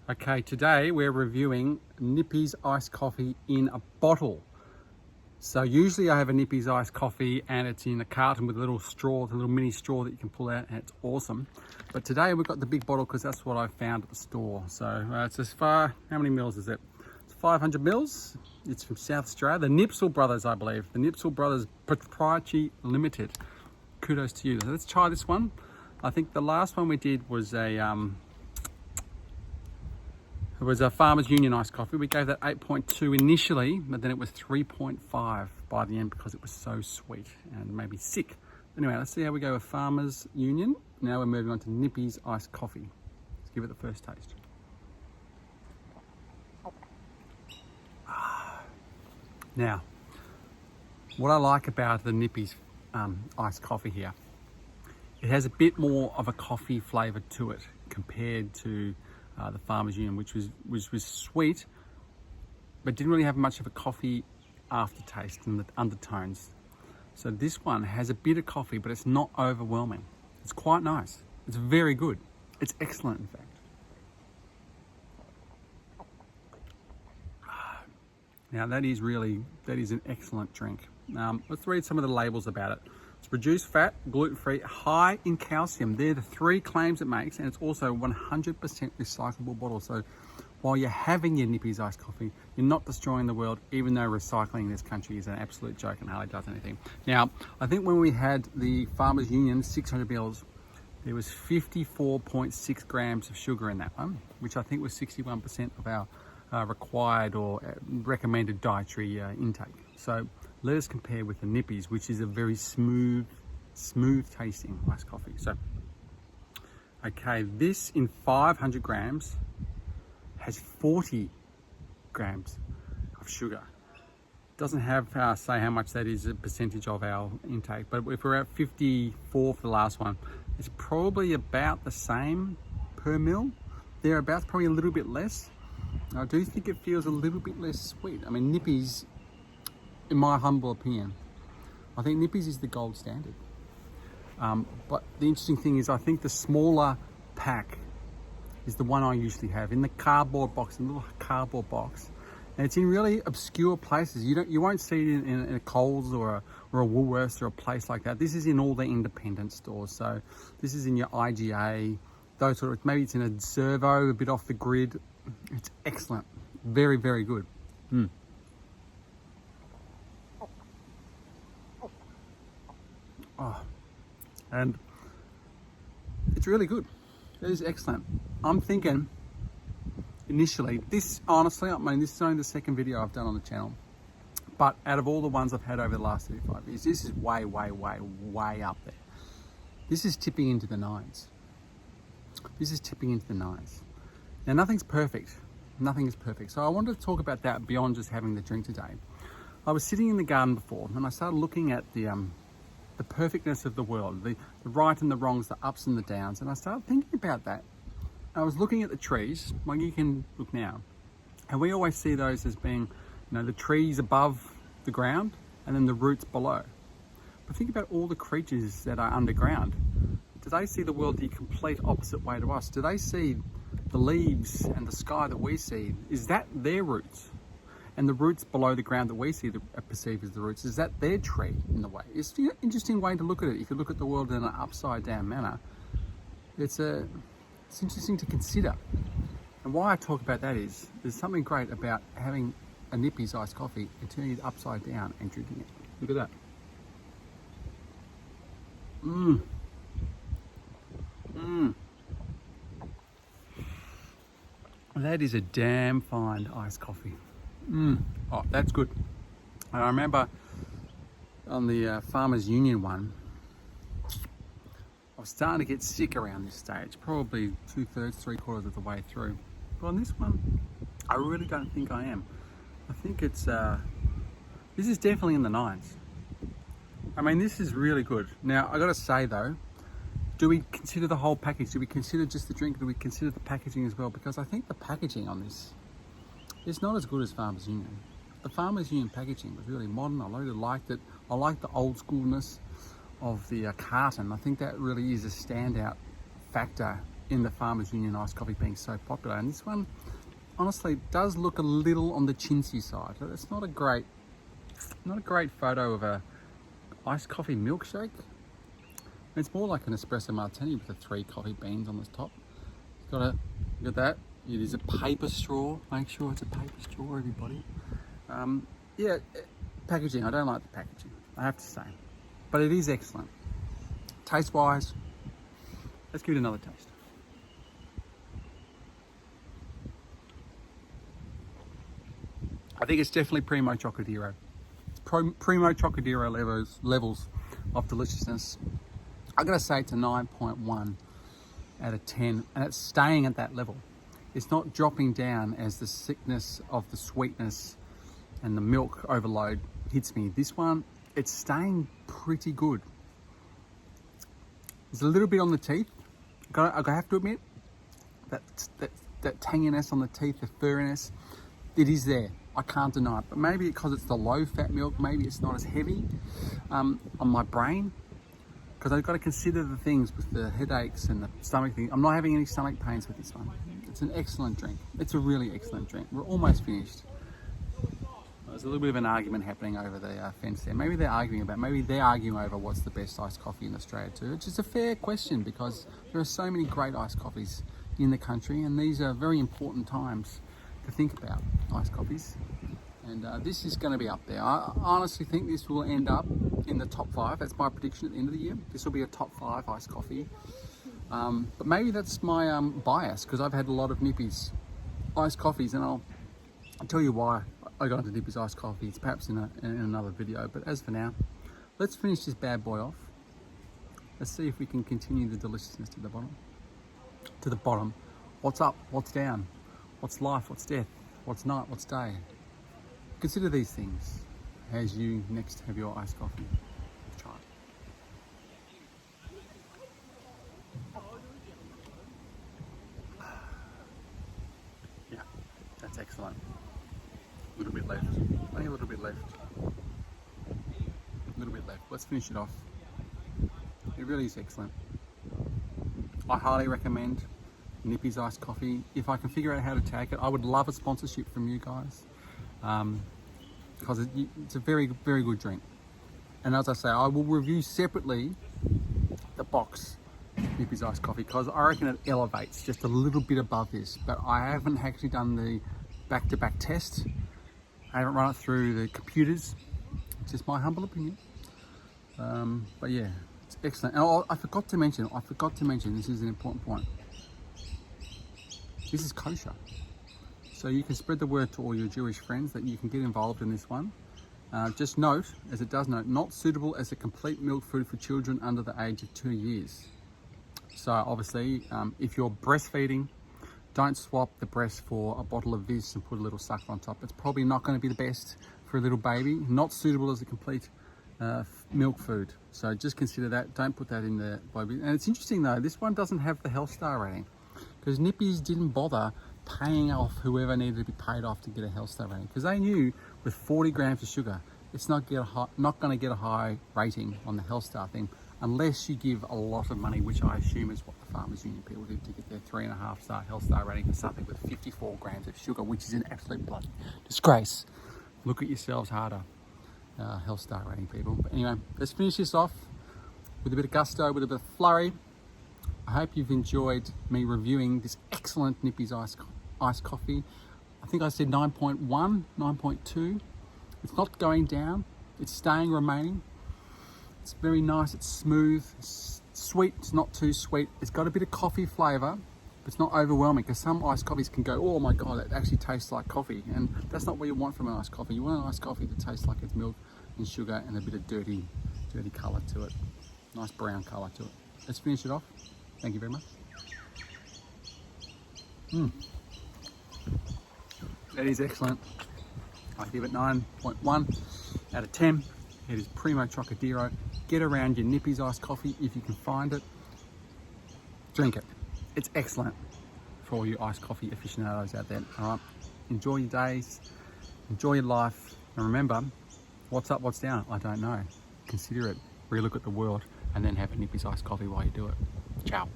Okay, today we're reviewing Nippy's iced coffee in a bottle. So usually I have a Nippy's iced coffee and it's in a carton with a little straw, the little mini straw that you can pull out, and it's awesome. But today we've got the big bottle because that's what I found at the store. So it's as far, how many mils is it? It's 500 mils. It's from South Australia, the Nipsel Brothers, I believe. The Nipsel Brothers Proprietary Limited. Kudos to you. So let's try this one. I think the last one we did was it was a Farmers Union iced coffee. We gave that 8.2 initially, but then it was 3.5 by the end because it was so sweet and maybe sick. Anyway, let's see how we go with Farmers Union. Now we're moving on to Nippy's iced coffee. Let's give it the first taste. Now, what I like about the Nippy's iced coffee here, it has a bit more of a coffee flavour to it compared to the Farmers Union, which was sweet, but didn't really have much of a coffee aftertaste and the undertones. So this one has a bit of coffee, but it's not overwhelming. It's quite nice. It's very good. It's excellent, in fact. Now that is an excellent drink. Let's read some of the labels about it. It's reduced fat, gluten-free, high in calcium. They're the three claims it makes, and it's also 100% recyclable bottle. So while you're having your Nippy's iced coffee, you're not destroying the world, even though recycling in this country is an absolute joke and hardly does anything. Now, I think when we had the Farmers Union 600 mils, there was 54.6 grams of sugar in that one, which I think was 61% of our required or recommended dietary intake. So let us compare with the Nippy's, which is a very smooth tasting iced coffee. So, okay, this in 500 grams has 40 grams of sugar. Doesn't have say how much that is a percentage of our intake, but if we're at 54 for the last one, it's probably about the same per mil. Thereabouts, probably a little bit less. I do think it feels a little bit less sweet. I mean, Nippy's, in my humble opinion, I think Nippy's is the gold standard. But the interesting thing is I think the smaller pack is the one I usually have in the cardboard box, in the little cardboard box. And it's in really obscure places. You won't see it in a Coles or a Woolworths or a place like that. This is in all the independent stores. So this is in your IGA, those sort of, maybe it's in a servo, a bit off the grid. It's excellent. Very, very good. Oh, and it's really good. It is excellent. I'm thinking initially, this honestly, I mean, this is only the second video I've done on the channel, but out of all the ones I've had over the last 35 years, this is way up there. This is tipping into the nines. This is tipping into the nines. Now, nothing's perfect. Nothing is perfect. So I wanted to talk about that beyond just having the drink today. I was sitting in the garden before and I started looking at the perfectness of the world, the right and the wrongs, the ups and the downs. And I started thinking about that. I was looking at the trees, like you can look now. And we always see those as being, the trees above the ground and then the roots below. But think about all the creatures that are underground. Do they see the world the complete opposite way to us? Do they see the leaves and the sky that we see? Is that their roots? And the roots below the ground that we see perceive as the roots, is that their tree in the way? It's an interesting way to look at it. If you look at the world in an upside down manner, it's interesting to consider. And why I talk about that is there's something great about having a Nippy's iced coffee and turning it upside down and drinking it. Look at that. That is a damn fine iced coffee. Oh, that's good. And I remember on the Farmers Union one, I was starting to get sick around this stage, probably 2/3, 3/4 of the way through. But on this one, I really don't think I am. I think it's, this is definitely in the nines. I mean, this is really good. Now, I gotta say though, do we consider the whole package? Do we consider just the drink? Do we consider the packaging as well? Because I think the packaging on this is not as good as Farmers Union. The Farmers Union packaging was really modern. I really liked it. I like the old schoolness of the carton. I think that really is a standout factor in the Farmers Union iced coffee being so popular. And this one, honestly, does look a little on the chintzy side. It's not a great photo of a iced coffee milkshake. It's more like an espresso martini with the 3 coffee beans on the top. Got that. It is a paper straw. Make sure it's a paper straw, everybody. Yeah, packaging. I don't like the packaging, I have to say, but it is excellent. Taste-wise, let's give it another taste. I think it's definitely Primo Chocodero. Primo Chocodero levels of deliciousness. I'm gonna say it's a 9.1 out of 10, and it's staying at that level. It's not dropping down as the sickness of the sweetness and the milk overload hits me. This one, it's staying pretty good. There's a little bit on the teeth. I have to admit, that tanginess on the teeth, the furriness, it is there. I can't deny it. But maybe because it's the low-fat milk, maybe it's not as heavy on my brain. Because I've got to consider the things with the headaches and the stomach thing. I'm not having any stomach pains with this one. It's an excellent drink. It's a really excellent drink. We're almost finished. There's a little bit of an argument happening over the fence there. Maybe they're arguing over what's the best iced coffee in Australia too, which is a fair question because there are so many great iced coffees in the country, and these are very important times to think about iced coffees. And this is going to be up there. I honestly think this will end up in the top 5. That's my prediction at the end of the year. This will be a top 5 iced coffee. But maybe that's my bias, because I've had a lot of Nippy's iced coffees, and I'll tell you why I got into Nippy's iced coffees perhaps in another video. But as for now, let's finish this bad boy off. Let's see if we can continue the deliciousness to the bottom. To the bottom. What's up? What's down? What's life? What's death? What's night? What's day? Consider these things as you next have your iced coffee. Let's try it. Yeah, that's excellent. A little bit left. Only a little bit left. A little bit left. Let's finish it off. It really is excellent. I highly recommend Nippy's iced coffee. If I can figure out how to take it, I would love a sponsorship from you guys. Because it's a very, very good drink. And as I say, I will review separately the box Nippy's iced coffee, because I reckon it elevates just a little bit above this, but I haven't actually done the back-to-back test. I haven't run it through the computers. It's just my humble opinion. But yeah, it's excellent. And I forgot to mention, this is an important point. This is kosher. So you can spread the word to all your Jewish friends that you can get involved in this one. Just note, as it does note, not suitable as a complete milk food for children under the age of 2 years. So obviously, if you're breastfeeding, don't swap the breast for a bottle of this and put a little sucker on top. It's probably not going to be the best for a little baby. Not suitable as a complete milk food. So just consider that. Don't put that in the baby. And it's interesting though, this one doesn't have the health star rating, because Nippy's didn't bother paying off whoever needed to be paid off to get a health star rating, because they knew with 40 grams of sugar, it's not going to get a high rating on the health star thing, unless you give a lot of money, which I assume is what the Farmers Union people did to get their 3.5 star health star rating for something with 54 grams of sugar, which is an absolute bloody disgrace. Look at yourselves harder, health star rating people. But anyway, let's finish this off with a bit of gusto, with a bit of flurry. I hope you've enjoyed me reviewing this excellent Nippy's iced coffee. I think I said 9.1, 9.2. It's not going down, it's staying, remaining. It's very nice, it's smooth, it's sweet, it's not too sweet. It's got a bit of coffee flavour, but it's not overwhelming, because some iced coffees can go, oh my God, it actually tastes like coffee. And that's not what you want from an iced coffee. You want an iced coffee that tastes like it's milk and sugar and a bit of dirty colour to it. Nice brown colour to it. Let's finish it off. Thank you very much. That is excellent. I give it 9.1 out of 10. It is Primo Chocodero. Get around your Nippy's iced coffee if you can find it. Drink it. It's excellent for all you iced coffee aficionados out there. All right. Enjoy your days. Enjoy your life. And remember, what's up, what's down? I don't know. Consider it. Relook at the world, and then have a Nippy's iced coffee while you do it. Ciao.